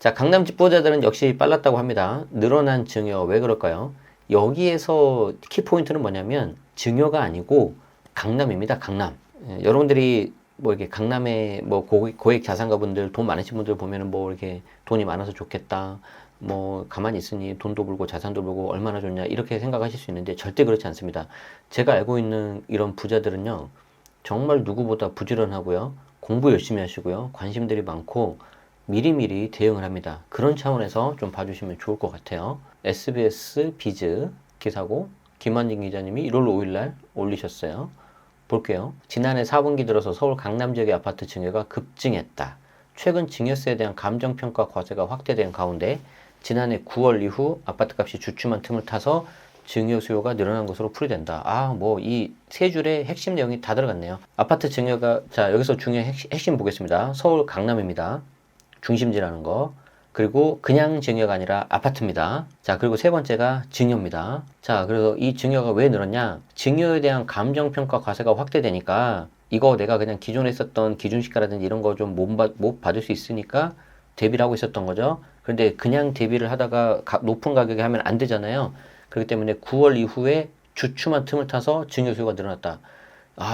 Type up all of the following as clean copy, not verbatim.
자, 강남 집보자들은 역시 빨랐다고 합니다. 늘어난 증여. 왜 그럴까요? 여기에서 키포인트는 뭐냐면 증여가 아니고 강남입니다. 강남. 여러분들이 뭐 이렇게 강남에 뭐 고액 자산가분들, 돈 많으신 분들 보면은 뭐 이렇게 돈이 많아서 좋겠다. 뭐 가만히 있으니 돈도 벌고 자산도 벌고 얼마나 좋냐 이렇게 생각하실 수 있는데 절대 그렇지 않습니다. 제가 알고 있는 이런 부자들은요, 정말 누구보다 부지런하고요, 공부 열심히 하시고요, 관심들이 많고 미리미리 대응을 합니다. 그런 차원에서 좀 봐주시면 좋을 것 같아요. SBS 비즈 기사고 김한진 기자님이 1월 5일날 올리셨어요. 볼게요. 지난해 4분기 들어서 서울 강남 지역의 아파트 증여가 급증했다. 최근 증여세에 대한 감정평가 과세가 확대된 가운데 지난해 9월 이후 아파트값이 주춤한 틈을 타서 증여 수요가 늘어난 것으로 풀이된다. 뭐 이 세 줄의 핵심 내용이 다 들어갔네요. 아파트 증여가, 자, 여기서 중요한 핵심 보겠습니다. 서울 강남입니다. 중심지라는 거. 그리고 그냥 증여가 아니라 아파트입니다. 자, 그리고 세 번째가 증여입니다. 자, 그래서 이 증여가 왜 늘었냐? 증여에 대한 감정평가 과세가 확대되니까 이거 내가 그냥 기존에 있었던 기준시가라든지 이런 거 좀 못 받을 수 있으니까 대비를 하고 있었던 거죠. 그런데 그냥 대비를 하다가 높은 가격에 하면 안 되잖아요. 그렇기 때문에 9월 이후에 주춤한 틈을 타서 증여 수요가 늘어났다.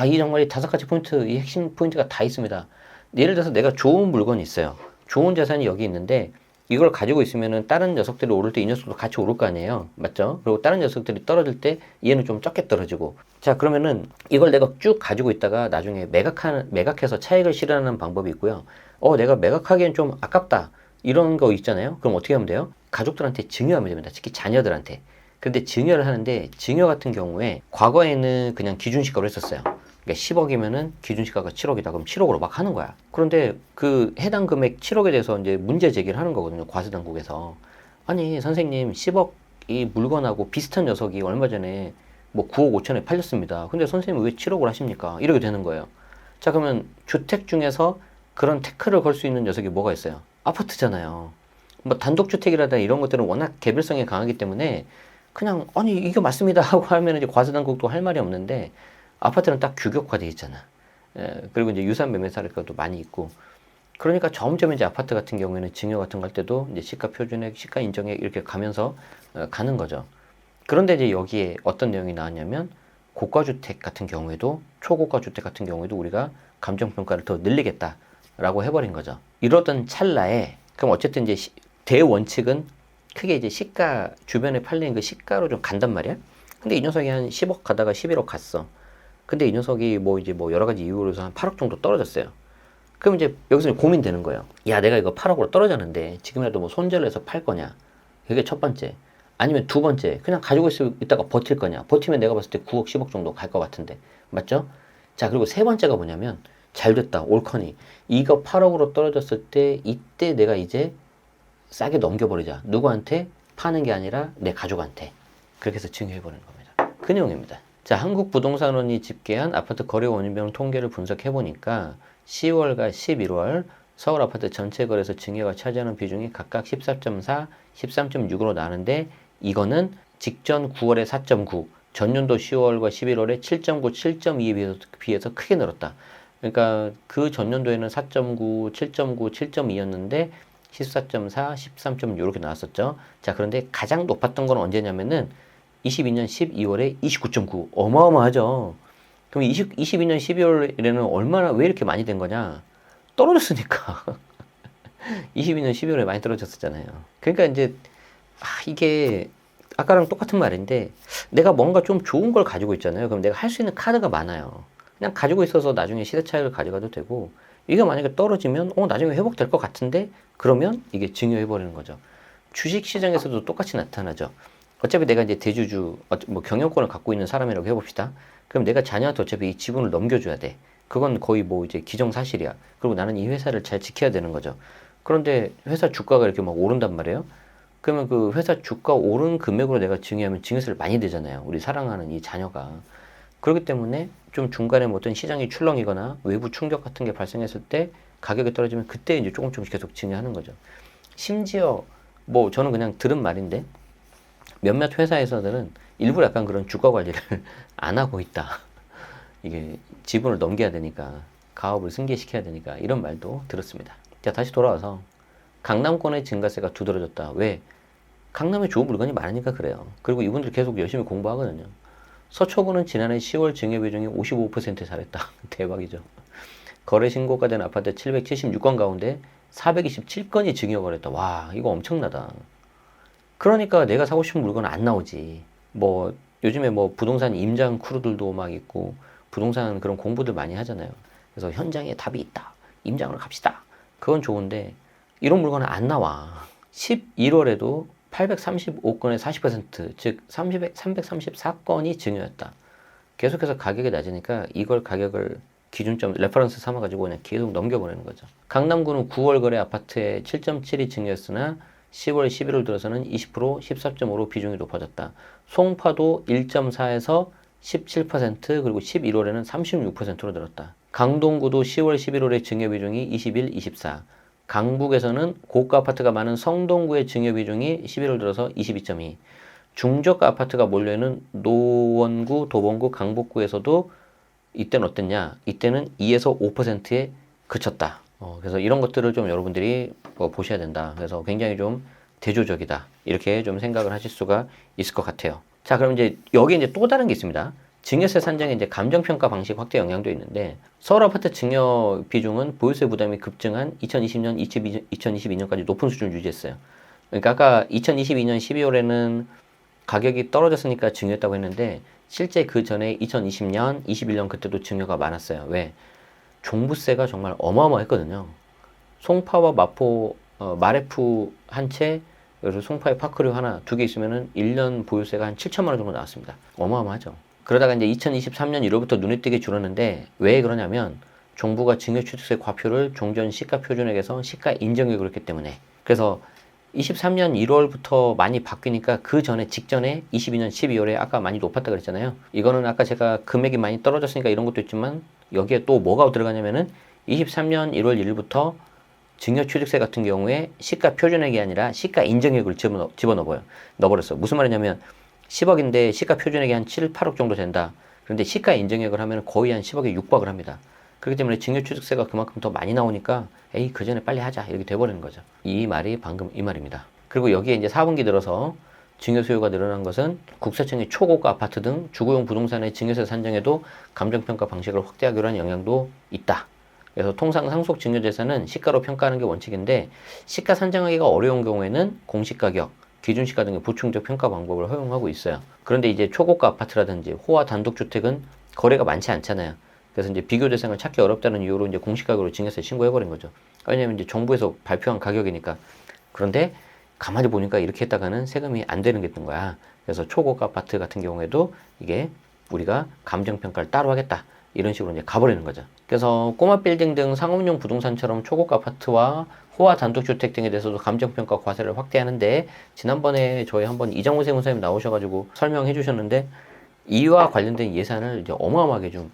이 정말 이 5가지 포인트, 이 핵심 포인트가 다 있습니다. 예를 들어서 내가 좋은 물건이 있어요. 좋은 자산이 여기 있는데 이걸 가지고 있으면은 다른 녀석들이 오를 때 이 녀석도 같이 오를 거 아니에요. 맞죠? 그리고 다른 녀석들이 떨어질 때 얘는 좀 적게 떨어지고. 자, 그러면은 이걸 내가 쭉 가지고 있다가 나중에 매각해서 차익을 실현하는 방법이 있고요. 내가 매각하기엔 좀 아깝다. 이런 거 있잖아요. 그럼 어떻게 하면 돼요? 가족들한테 증여하면 됩니다. 특히 자녀들한테. 근데 증여를 하는데 증여 같은 경우에 과거에는 그냥 기준시가로 했었어요. 그러니까 10억이면은 기준시가가 7억이다. 그럼 7억으로 막 하는 거야. 그런데 그 해당 금액 7억에 대해서 이제 문제 제기를 하는 거거든요. 과세당국에서. 아니, 선생님, 10억이 물건하고 비슷한 녀석이 얼마 전에 뭐 9억 5천에 팔렸습니다. 근데 선생님 왜 7억을 하십니까? 이렇게 되는 거예요. 자, 그러면 주택 중에서 그런 태클을 걸 수 있는 녀석이 뭐가 있어요? 아파트잖아요. 뭐 단독주택이라든가 이런 것들은 워낙 개별성이 강하기 때문에 그냥 아니 이게 맞습니다 하고 하면 이제 과세당국도 할 말이 없는데 아파트는 딱 규격화되어 있잖아. 그리고 이제 유산 매매 사례도 많이 있고. 그러니까 점점 이제 아파트 같은 경우에는 증여 같은 거 할 때도 이제 시가 표준액, 시가 인정액 이렇게 가면서 가는 거죠. 그런데 이제 여기에 어떤 내용이 나왔냐면 고가주택 같은 경우에도 초고가 주택 같은 경우에도 우리가 감정평가를 더 늘리겠다라고 해버린 거죠. 이러던 찰나에 그럼 어쨌든 이제 대원칙은 크게 이제 시가 주변에 팔리는 그 시가로 좀 간단 말이야. 근데 이 녀석이 한 10억 가다가 11억 갔어. 근데 이 녀석이 뭐 이제 뭐 여러 가지 이유로 해서 한 8억 정도 떨어졌어요. 그럼 이제 여기서 고민되는 거예요. 야, 내가 이거 8억으로 떨어졌는데 지금이라도 뭐 손절을 해서 팔 거냐? 그게 첫 번째. 아니면 두 번째, 그냥 가지고 있다가 버틸 거냐? 버티면 내가 봤을 때 9억, 10억 정도 갈 것 같은데. 맞죠? 자, 그리고 세 번째가 뭐냐면 잘 됐다. 올커니. 이거 8억으로 떨어졌을 때 이때 내가 이제 싸게 넘겨버리자. 누구한테? 파는 게 아니라 내 가족한테. 그렇게 해서 증여해버리는 겁니다. 그 내용입니다. 자, 한국부동산원이 집계한 아파트 거래 원인별 통계를 분석해보니까 10월과 11월 서울 아파트 전체 거래에서 증여가 차지하는 비중이 각각 14.4, 13.6으로 나는데 이거는 직전 9월에 4.9, 전년도 10월과 11월에 7.9, 7.2에 비해서 크게 늘었다. 그러니까 그 전년도에는 4.9, 7.9, 7.2였는데 14.4, 13.6 이렇게 나왔었죠. 자, 그런데 가장 높았던 건 언제냐면은 22년 12월에 29.9. 어마어마하죠. 그럼 22년 12월에는 얼마나, 왜 이렇게 많이 된 거냐? 떨어졌으니까. 22년 12월에 많이 떨어졌었잖아요. 그러니까 이제, 이게, 아까랑 똑같은 말인데, 내가 뭔가 좀 좋은 걸 가지고 있잖아요. 그럼 내가 할 수 있는 카드가 많아요. 그냥 가지고 있어서 나중에 시세 차익을 가져가도 되고, 이게 만약에 떨어지면, 나중에 회복될 것 같은데, 그러면 이게 증여해버리는 거죠. 주식 시장에서도 똑같이 나타나죠. 어차피 내가 이제 대주주, 뭐 경영권을 갖고 있는 사람이라고 해봅시다. 그럼 내가 자녀한테 어차피 이 지분을 넘겨줘야 돼. 그건 거의 뭐 이제 기정사실이야. 그리고 나는 이 회사를 잘 지켜야 되는 거죠. 그런데 회사 주가가 이렇게 막 오른단 말이에요. 그러면 그 회사 주가 오른 금액으로 내가 증여하면 증여세를 많이 내잖아요. 우리 사랑하는 이 자녀가. 그렇기 때문에 좀 중간에 뭐 어떤 시장이 출렁이거나 외부 충격 같은 게 발생했을 때 가격이 떨어지면 그때 이제 조금씩 계속 증여하는 거죠. 심지어 뭐 저는 그냥 들은 말인데 몇몇 회사에서는 일부러 약간 그런 주가 관리를 안 하고 있다. 이게 지분을 넘겨야 되니까, 가업을 승계시켜야 되니까 이런 말도 들었습니다. 자, 다시 돌아와서 강남권의 증가세가 두드러졌다. 왜? 강남에 좋은 물건이 많으니까 그래요. 그리고 이분들 계속 열심히 공부하거든요. 서초구는 지난해 10월 증여 비중이 55%에 달했다. 대박이죠. 거래 신고가 된 아파트 776건 가운데 427건이 증여 거래했다. 와, 이거 엄청나다. 그러니까 내가 사고 싶은 물건은 안 나오지. 뭐 요즘에 뭐 부동산 임장 크루들도 막 있고 부동산 그런 공부들 많이 하잖아요. 그래서 현장에 답이 있다. 임장을 갑시다. 그건 좋은데 이런 물건은 안 나와. 11월에도 835건의 40%, 즉 334건이 증여였다. 계속해서 가격이 낮으니까 이걸 가격을 기준점, 레퍼런스 삼아가지고 그냥 계속 넘겨보내는 거죠. 강남구는 9월 거래 아파트에 7.7이 증여했으나 10월, 11월 들어서는 20%, 14.5로 비중이 높아졌다. 송파도 1.4에서 17%, 그리고 11월에는 36%로 늘었다. 강동구도 10월, 11월의 증여 비중이 21, 24. 강북에서는 고가 아파트가 많은 성동구의 증여 비중이 11월 들어서 22.2. 중저가 아파트가 몰려있는 노원구, 도봉구, 강북구에서도 이때는 어땠냐? 이때는 2에서 5%에 그쳤다. 그래서 이런 것들을 좀 여러분들이 보셔야 된다. 그래서 굉장히 좀 대조적이다. 이렇게 좀 생각을 하실 수가 있을 것 같아요. 자, 그럼 이제 여기 이제 또 다른 게 있습니다. 증여세 산정에 이제 감정평가 방식 확대 영향도 있는데 서울 아파트 증여 비중은 보유세 부담이 급증한 2020년, 2022년까지 높은 수준을 유지했어요. 그러니까 아까 2022년 12월에는 가격이 떨어졌으니까 증여했다고 했는데 실제 그 전에 2020년, 21년 그때도 증여가 많았어요. 왜? 종부세가 정말 어마어마했거든요. 송파와 마포, 마레프 한 채, 그리고 송파에 파크류 하나, 두 개 있으면은 1년 보유세가 한 7천만 원 정도 나왔습니다. 어마어마하죠. 그러다가 이제 2023년 1월부터 눈에 띄게 줄었는데 왜 그러냐면 정부가 증여취득세 과표를 종전 시가 표준액에서 시가 인정액으로 했기 때문에. 그래서 23년 1월부터 많이 바뀌니까 그 전에 직전에 22년 12월에 아까 많이 높았다 그랬잖아요. 이거는 아까 제가 금액이 많이 떨어졌으니까 이런 것도 있지만 여기에 또 뭐가 들어가냐면은 23년 1월 1일부터 증여취득세 같은 경우에 시가 표준액이 아니라 시가 인정액을 넣어버렸어. 무슨 말이냐면 10억인데 시가 표준액이 한 7, 8억 정도 된다. 그런데 시가 인정액을 하면 거의 한 10억에 육박을 합니다. 그렇기 때문에 증여취득세가 그만큼 더 많이 나오니까 에이 그 전에 빨리 하자 이렇게 돼버리는 거죠. 이 말이 방금 이 말입니다. 그리고 여기에 이제 4분기 들어서 증여 수요가 늘어난 것은 국세청이 초고가 아파트 등 주거용 부동산의 증여세 산정에도 감정평가 방식을 확대하기로 한 영향도 있다. 그래서 통상 상속 증여재산은 시가로 평가하는 게 원칙인데 시가 산정하기가 어려운 경우에는 공시가격, 기준시가 등의 보충적 평가 방법을 허용하고 있어요. 그런데 이제 초고가 아파트라든지 호화 단독주택은 거래가 많지 않잖아요. 그래서 이제 비교 대상을 찾기 어렵다는 이유로 이제 공시가격으로 증여세 신고해버린 거죠. 왜냐면 이제 정부에서 발표한 가격이니까. 그런데 가만히 보니까 이렇게 했다가는 세금이 안 되는 게 있던 거야. 그래서 초고가 아파트 같은 경우에도 이게 우리가 감정평가를 따로 하겠다. 이런 식으로 이제 가버리는 거죠. 그래서 꼬마 빌딩 등 상업용 부동산처럼 초고가 아파트와 호화 단독주택 등에 대해서도 감정평가 과세를 확대하는데 지난번에 저희 한번 이정우 세무사님 나오셔가지고 설명해 주셨는데 이와 관련된 예산을 이제 어마어마하게 좀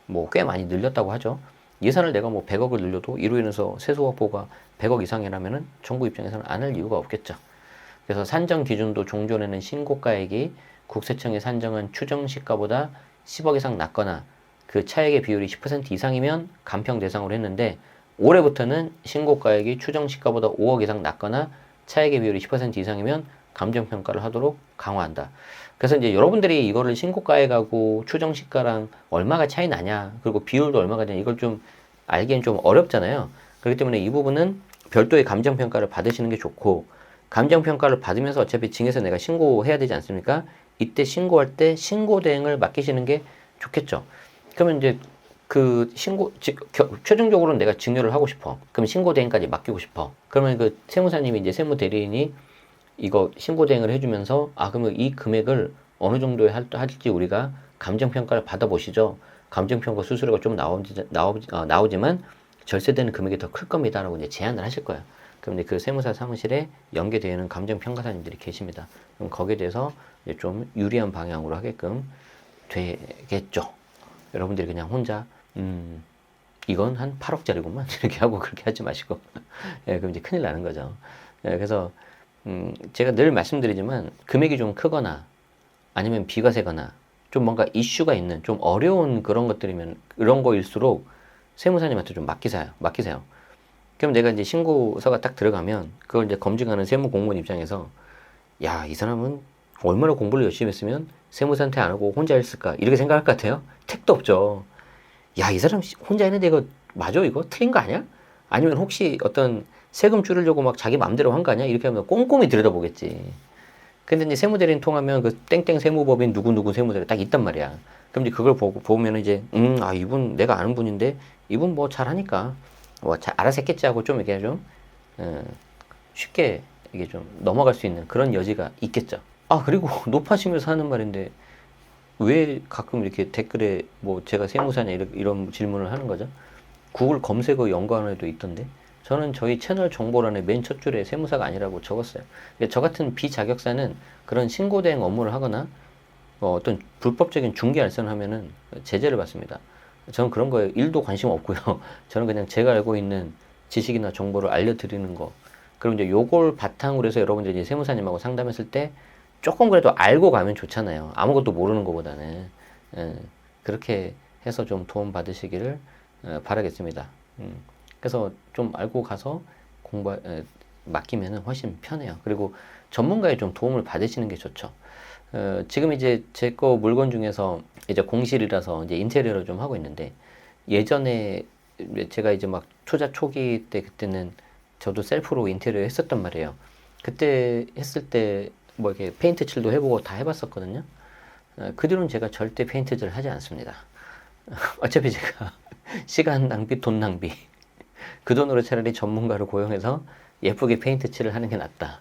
뭐 꽤 많이 늘렸다고 하죠. 예산을 내가 뭐 100억을 늘려도 이로 인해서 세수 확보가 100억 이상이라면은 정부 입장에서는 안 할 이유가 없겠죠. 그래서 산정 기준도 종전에는 신고가액이 국세청이 산정한 추정 시가보다 10억 이상 낮거나 그 차액의 비율이 10% 이상이면 감평 대상으로 했는데 올해부터는 신고가액이 추정 시가보다 5억 이상 낮거나 차액의 비율이 10% 이상이면 감정평가를 하도록 강화한다. 그래서 이제 여러분들이 이거를 신고가액하고 추정 시가랑 얼마가 차이 나냐, 그리고 비율도 얼마가 되냐, 이걸 좀 알기엔 좀 어렵잖아요. 그렇기 때문에 이 부분은 별도의 감정평가를 받으시는 게 좋고, 감정평가를 받으면서 어차피 증여세 내가 신고해야 되지 않습니까? 이때 신고할 때 신고대행을 맡기시는 게 좋겠죠. 그러면 이제 그 최종적으로 내가 증여를 하고 싶어. 그럼 신고대행까지 맡기고 싶어. 그러면 그 세무사님이 이제 세무대리인이 이거 신고대행을 해주면서 그러면 이 금액을 어느 정도에 할지 우리가 감정평가를 받아보시죠. 감정평가 수수료가 좀 나오지만 절세되는 금액이 더 클 겁니다. 라고 이제 제안을 하실 거예요. 그럼 이제 그 세무사 사무실에 연계되어 있는 감정평가사님들이 계십니다. 그럼 거기에 대해서 이제 좀 유리한 방향으로 하게끔 되겠죠. 여러분들이 그냥 혼자 이건 한 8억짜리구만 이렇게 하고 그렇게 하지 마시고 예, 그럼 이제 큰일 나는 거죠. 예, 그래서 제가 늘 말씀드리지만 금액이 좀 크거나 아니면 비과세거나 좀 뭔가 이슈가 있는 좀 어려운 그런 것들이면 그런 거일수록 세무사님한테 좀 맡기세요. 그럼 내가 이제 신고서가 딱 들어가면 그걸 이제 검증하는 세무 공무원 입장에서 야, 이 사람은 얼마나 공부를 열심히 했으면 세무사한테 안 하고 혼자 했을까? 이렇게 생각할 것 같아요. 택도 없죠. 야, 이 사람 혼자 했는데 이거 맞아? 이거 틀린 거 아니야? 아니면 혹시 어떤 세금 줄이려고 막 자기 맘대로 한 거 아니야? 이렇게 하면 꼼꼼히 들여다보겠지. 근데 이제 세무대리인 통하면 그 땡땡 세무법인 누구누구 세무대리 딱 있단 말이야. 그럼 이제 그걸 보면 이제, 아, 이분 내가 아는 분인데 이분 뭐 잘하니까 뭐 잘 알아서 했겠지 하고 좀 이게 좀, 쉽게 이게 좀 넘어갈 수 있는 그런 여지가 있겠죠. 아, 그리고 높아지면서 하는 말인데 왜 가끔 이렇게 댓글에 뭐 제가 세무사냐 이런 질문을 하는 거죠. 구글 검색어 연관어에도 있던데 저는 저희 채널 정보란에 맨 첫 줄에 세무사가 아니라고 적었어요. 저 같은 비자격사는 그런 신고대행 업무를 하거나 어떤 불법적인 중개 알선을 하면은 제재를 받습니다. 저는 그런 거에 1도 관심 없고요. 저는 그냥 제가 알고 있는 지식이나 정보를 알려드리는 거. 그리고 이제 요걸 바탕으로 해서 여러분들이 이제 세무사님하고 상담했을 때 조금 그래도 알고 가면 좋잖아요. 아무것도 모르는 것보다는. 그렇게 해서 좀 도움 받으시기를 바라겠습니다. 그래서 좀 알고 가서 맡기면은 훨씬 편해요. 그리고 전문가의 좀 도움을 받으시는 게 좋죠. 지금 이제 제 거 물건 중에서 이제 공실이라서 이제 인테리어를 좀 하고 있는데 예전에 제가 이제 막 투자 초기 때 그때는 저도 셀프로 인테리어 했었단 말이에요. 그때 했을 때 뭐 이렇게 페인트 칠도 해보고 다 해봤었거든요. 그 뒤로는 제가 절대 페인트질을 하지 않습니다. 어차피 제가 시간 낭비, 돈 낭비. 그 돈으로 차라리 전문가를 고용해서 예쁘게 페인트 칠을 하는 게 낫다.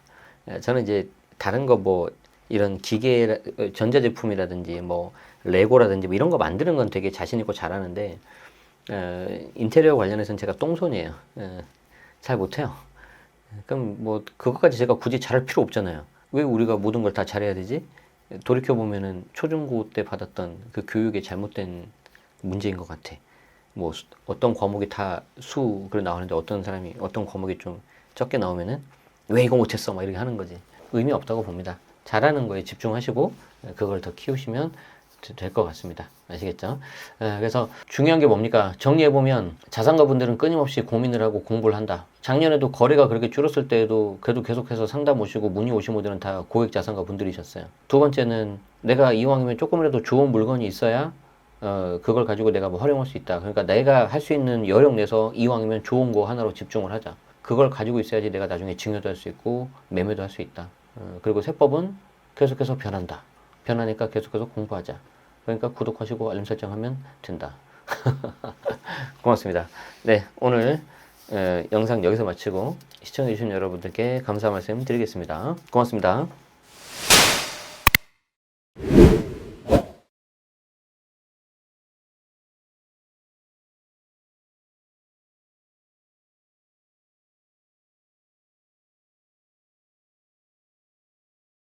저는 이제 다른 거 뭐 이런 기계, 전자제품이라든지 뭐 레고라든지 뭐 이런 거 만드는 건 되게 자신 있고 잘하는데 인테리어 관련해서는 제가 똥손이에요. 잘 못해요. 그럼 뭐 그것까지 제가 굳이 잘할 필요 없잖아요. 왜 우리가 모든 걸 다 잘해야 되지? 돌이켜보면은 초중고 때 받았던 그 교육의 잘못된 문제인 것 같아. 뭐 어떤 과목이 다 수로 나오는데 어떤 사람이 어떤 과목이 좀 적게 나오면은 왜 이거 못했어? 막 이렇게 하는 거지. 의미 없다고 봅니다. 잘하는 거에 집중하시고 그걸 더 키우시면 될 것 같습니다. 아시겠죠? 그래서 중요한 게 뭡니까? 정리해보면 자산가분들은 끊임없이 고민을 하고 공부를 한다. 작년에도 거래가 그렇게 줄었을 때에도 그래도 계속해서 상담 오시고 문의 오신 분들은 다 고액 자산가 분들이셨어요. 두 번째는 내가 이왕이면 조금이라도 좋은 물건이 있어야 그걸 가지고 내가 뭐 활용할 수 있다. 그러니까 내가 할 수 있는 여력 내서 이왕이면 좋은 거 하나로 집중을 하자. 그걸 가지고 있어야지 내가 나중에 증여도 할 수 있고 매매도 할 수 있다. 그리고 세법은 계속해서 변한다. 변하니까 계속해서 공부하자. 그러니까 구독하시고 알림 설정하면 된다. 고맙습니다. 네, 오늘 영상 여기서 마치고 시청해주신 여러분들께 감사 말씀 드리겠습니다. 고맙습니다.